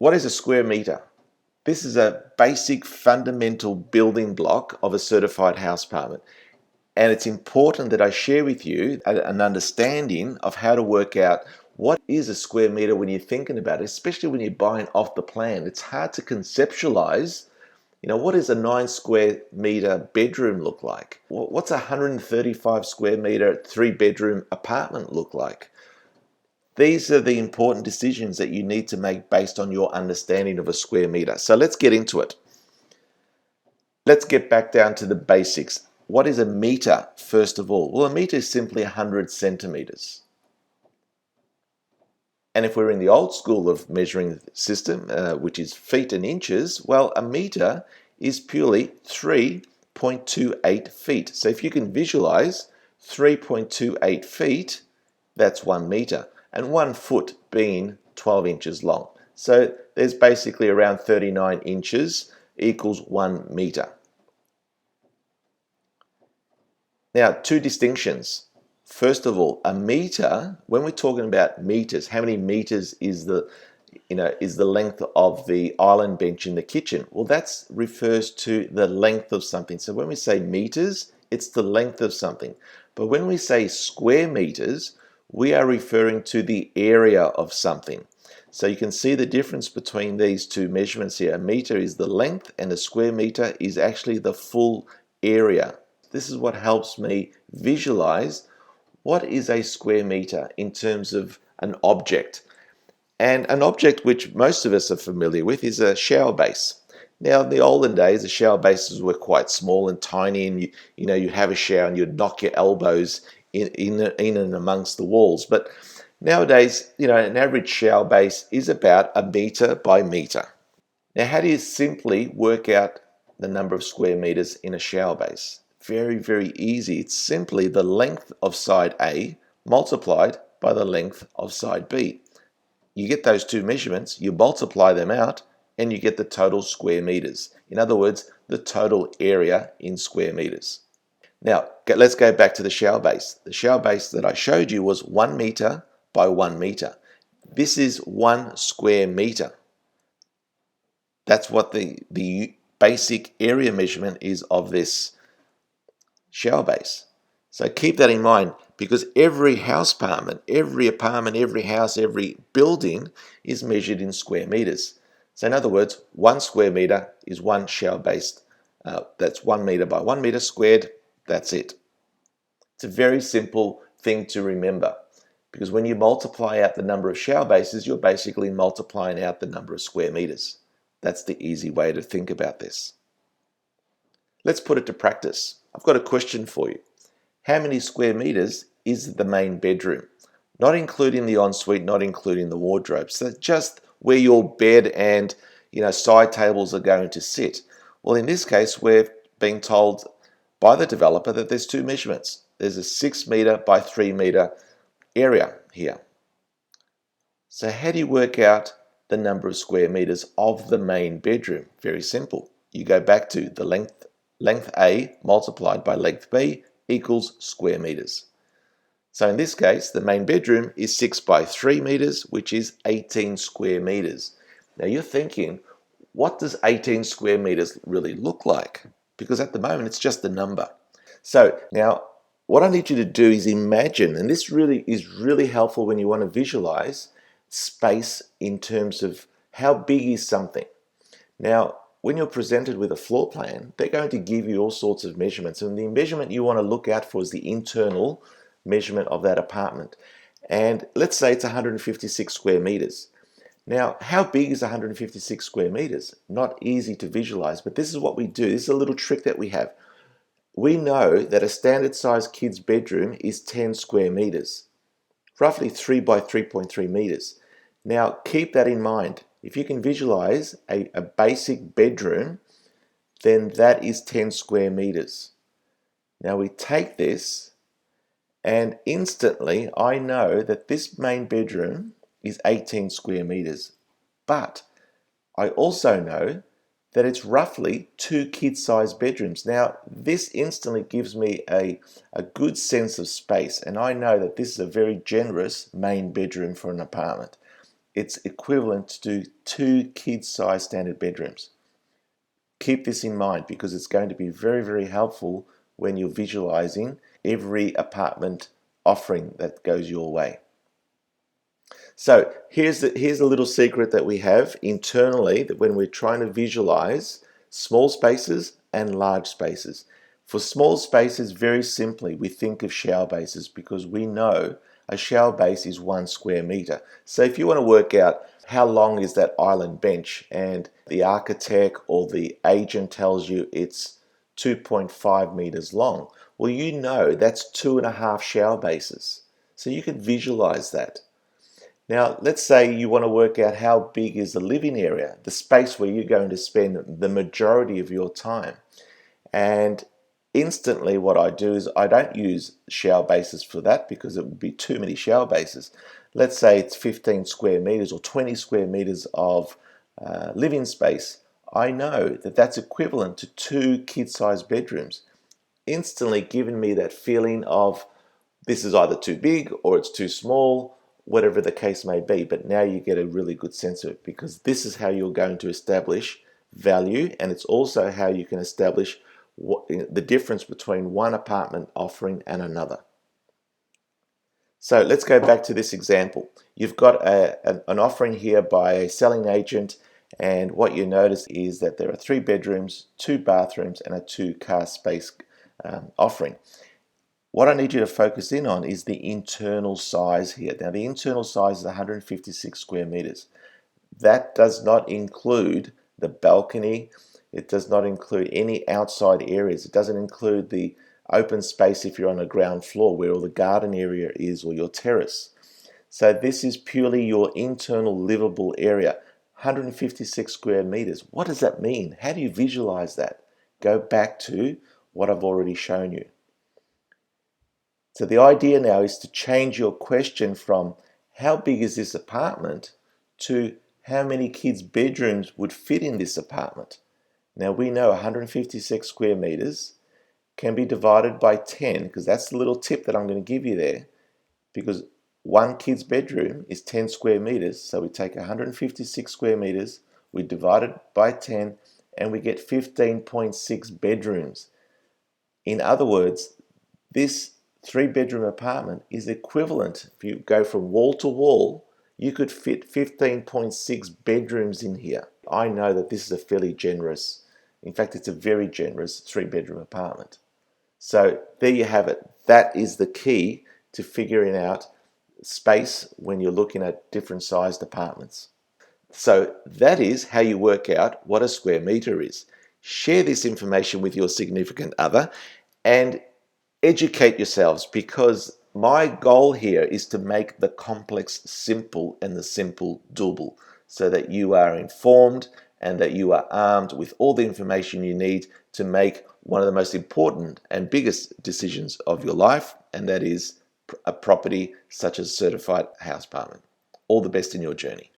What is a square metre? This is a basic fundamental building block of a certified house apartment. And it's important that I share with you an understanding of how to work out what is a square metre when you're thinking about it, especially when you're buying off the plan. It's hard to conceptualize, what does a 9 square metre bedroom look like? What's a 135 square metre 3-bedroom apartment look like? These are the important decisions that you need to make based on your understanding of a square metre. So let's get into it. Let's get back down to the basics. What is a metre, first of all? Well, a metre is simply 100 centimetres. And if we're in the old school of measuring system, which is feet and inches, well, a metre is purely 3.28 feet. So if you can visualize 3.28 feet, that's 1 metre. And 1 foot being 12 inches long. So there's basically around 39 inches equals 1 metre. Now, 2 distinctions. First of all, a metre, when we're talking about meters, how many meters is the length of the island bench in the kitchen? Well, that refers to the length of something. So when we say meters, it's the length of something. But when we say square meters, we are referring to the area of something. So you can see the difference between these 2 measurements here. A meter is the length and a square meter is actually the full area. This is what helps me visualize what is a square meter in terms of an object. And an object which most of us are familiar with is a shower base. Now, in the olden days, the shower bases were quite small and tiny, and you'd have a shower and you'd knock your elbows in and amongst the walls. But nowadays, an average shower base is about a metre by metre. Now, how do you simply work out the number of square meters in a shower base? Very, very easy. It's simply the length of side A multiplied by the length of side B. You get those 2 measurements, you multiply them out, and you get the total square meters. In other words, the total area in square meters. Now, let's go back to the shower base. The shower base that I showed you was 1 meter by 1 meter. This is 1 square meter. That's what the basic area measurement is of this shower base. So keep that in mind, because every house apartment, every house, every building is measured in square meters. So in other words, 1 square meter is 1 shower base. That's 1 meter by 1 meter squared. That's it. It's a very simple thing to remember, because when you multiply out the number of shower bases, you're basically multiplying out the number of square meters. That's the easy way to think about this. Let's put it to practice. I've got a question for you. How many square meters is the main bedroom? Not including the ensuite, not including the wardrobe. So just where your bed and side tables are going to sit. Well, in this case, we're being told by the developer that there's 2 measurements. There's a 6 meter by 3 meter area here. So how do you work out the number of square meters of the main bedroom? Very simple. You go back to the length A multiplied by length B equals square meters. So in this case, the main bedroom is 6 by 3 meters, which is 18 square meters. Now you're thinking, what does 18 square meters really look like? Because at the moment, it's just a number. So now what I need you to do is imagine, and this really is really helpful when you want to visualize space in terms of how big is something. Now, when you're presented with a floor plan, they're going to give you all sorts of measurements, and the measurement you want to look out for is the internal measurement of that apartment. And let's say it's 156 square meters. Now, how big is 156 square meters? Not easy to visualize, but this is what we do. This is a little trick that we have. We know that a standard size kid's bedroom is 10 square meters, roughly 3 by 3.3 meters. Now, keep that in mind. If you can visualize a basic bedroom, then that is 10 square meters. Now we take this, and instantly I know that this main bedroom is 18 square meters. But I also know that it's roughly 2 kid-sized bedrooms. Now, this instantly gives me a good sense of space, and I know that this is a very generous main bedroom for an apartment. it's equivalent to 2 kid-sized standard bedrooms. Keep this in mind because it's going to be very, very helpful when you're visualizing every apartment offering that goes your way. So here's a little secret that we have internally, that when we're trying to visualize small spaces and large spaces. For small spaces, very simply, we think of shower bases because we know a shower base is 1 square meter. So if you want to work out how long is that island bench and the architect or the agent tells you it's 2.5 meters long, well, you know that's 2.5 shower bases. So you can visualize that. Now, let's say you want to work out how big is the living area, the space where you're going to spend the majority of your time. And instantly what I do is I don't use shower bases for that because it would be too many shower bases. Let's say it's 15 square meters or 20 square meters of living space. I know that that's equivalent to 2 kid-sized bedrooms, instantly giving me that feeling of this is either too big or it's too small, whatever the case may be. But now you get a really good sense of it because this is how you're going to establish value, and it's also how you can establish the difference between one apartment offering and another. So let's go back to this example. You've got an offering here by a selling agent, and what you notice is that there are 3 bedrooms, 2 bathrooms, and a 2-car space offering. What I need you to focus in on is the internal size here. Now, the internal size is 156 square meters. That does not include the balcony. It does not include any outside areas. It doesn't include the open space if you're on a ground floor where all the garden area is, or your terrace. So this is purely your internal livable area. 156 square meters. What does that mean? How do you visualize that? Go back to what I've already shown you. So the idea now is to change your question from how big is this apartment to how many kids' bedrooms would fit in this apartment. Now we know 156 square meters can be divided by 10, because that's the little tip that I'm going to give you there, because one kid's bedroom is 10 square meters. So we take 156 square meters, we divide it by 10, and we get 15.6 bedrooms. In other words, this 3-bedroom apartment is equivalent, if you go from wall to wall, you could fit 15.6 bedrooms in here. I know that this is a fairly generous, in fact, it's a very generous 3-bedroom apartment. So there you have it. That is the key to figuring out space when you're looking at different sized apartments. So that is how you work out what a square meter is. Share this information with your significant other and educate yourselves, because my goal here is to make the complex simple and the simple doable, so that you are informed and that you are armed with all the information you need to make one of the most important and biggest decisions of your life, and that is a property such as certified house apartment. All the best in your journey.